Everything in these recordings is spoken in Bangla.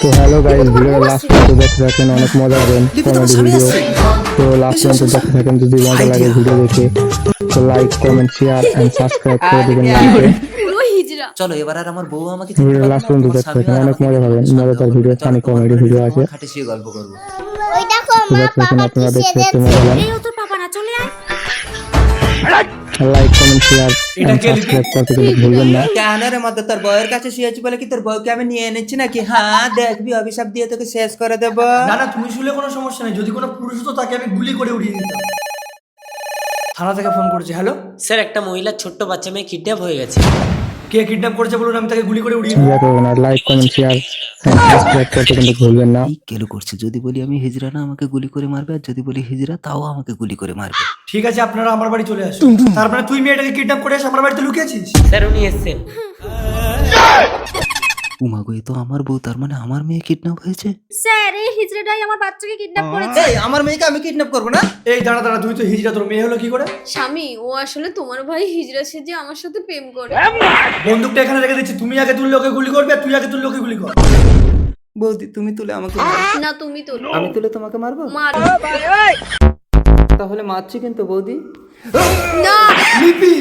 তো হ্যালো গাইস, ভিডিওটা লাস্ট পর্যন্ত দেখতে থাকেন, অনেক মজা পাবেন কমেডি ভিডিও। তো লাস্ট পর্যন্ত দেখতে থাকেন, যদি মজা লাগে ভিডিও দেখে তো like, comment, share and subscribe করে দিবেন লাইকে। চলো এবার আর আমার বউ আমাকে ভিডিও লাস্ট পর্যন্ত দেখতে থাকেন, অনেক মজা পাবেন, মজাদার ভিডিও, ফানি কমেডি ভিডিও আছে। খাটে শুয়ে গল্প করবো। ওই দেখো তো মা দেখতে থাকেন, বাবা কি আপনারা দেখতে দেখতে সেজেছে। মজা পাবেন। এই ও তোর পাপা না, চলে আয়। Like, comment, share and subscribe করতে কিন্তু ভুলবেন না। কেন রে মধ্যে তোর বউয়ের কাছে শুয়েছি বলে কি তোর বউকে আমি নিয়ে এনেছি নাকি? হ্যাঁ দেখবি অভিশাপ দিয়ে তোকে শেষ করে দেবো। না না, তুমি শুলে কোনো সমস্যা নেই। যদি কোনো পুরুষ হতো তাকে আমি গুলি করে উড়িয়ে দিতাম। থানা থেকে ফোন করেছি। হ্যালো, স্যার, একটা মহিলার ছোট্ট বাচ্চা মেয়ে কিডন্যাপ হয়ে গেছে। কে কিডন্যাপ করেছে বলুন, আমি তাকে গুলি করে উড়িয়ে দিই। চিন্তা করবেন না, like, comment, share and subscribe করতে কিন্তু ভুলবেন না। এই কেলো করছে, যদি বলি আমি হিজড়া না আমাকে গুলি করে মারবে, আর যদি বলি হিজড়া তাও আমাকে গুলি করে মারবে। ঠিক আছে, আপনারা আমার বাড়ি চলে আসুন। তার মানে তুই মেয়েটাকে কিডন্যাপ করে এসে আমার বাড়িতে লুকিয়েছিস? স্যার, উনি এসছেন। উমাগো, এ তো আমার বউ, তার মানে আমার মেয়ে কিডন্যাপ হয়েছে। স্যার, এই হিজড়াটাই আমার বাচ্চাকে কিডন্যাপ করেছে। এই আমার মেয়েকে আমি কিডন্যাপ করবো না? এই দাঁড়া দাঁড়া, তুই তো হিজড়া, তোর মেয়ে হলো কি করে? স্বামী, ও আসলে তোমার ভাই হিজড়া সেজে আমার সাথে প্রেম করে। বন্দুকটা এখানে রেখে দিচ্ছি, তুমি আগে তুললে ওকে গুলি করবে, আর তুই আগে তুললে ওকে গুলি কর। বৌদি তুমি তুলে আমাকে মারো। না, তুমি তো আমি তুলে তোমাকে মারবো? মার। তাহলে মারছি কিন্তু বৌদি। না, লিপি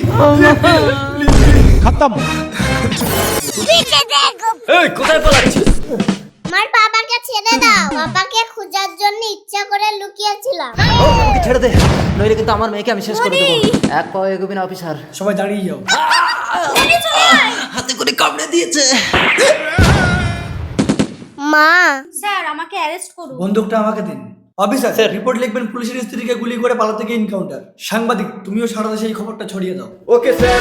পিছে দেখো, এই কোথায় পালাচ্ছিস? আমার বাবাকে ছেড়ে দাও। বাবাকে খোঁজার জন্য ইচ্ছা করে লুকিয়েছিলাম। আমাকে ছেড়ে দে, নইলে কিন্তু আমার মেয়েকে আমি শেষ করে দেবো। এক পাও এগোবি না অফিসার। সবাই দাঁড়িয়ে যাও। হাতে করে কামড়ে দিয়েছে। মা, স্যার আমাকে অ্যারেস্ট করুন। বন্দুকটা আমাকে দিন। অফিসার স্যার, রিপোর্ট লিখবেন পুলিশের স্ত্রীকে গুলি করে পালাতে গিয়ে এনকাউন্টার। সাংবাদিক, তুমিও সারা দেশে এই খবরটা ছড়িয়ে দাও। Okay sir.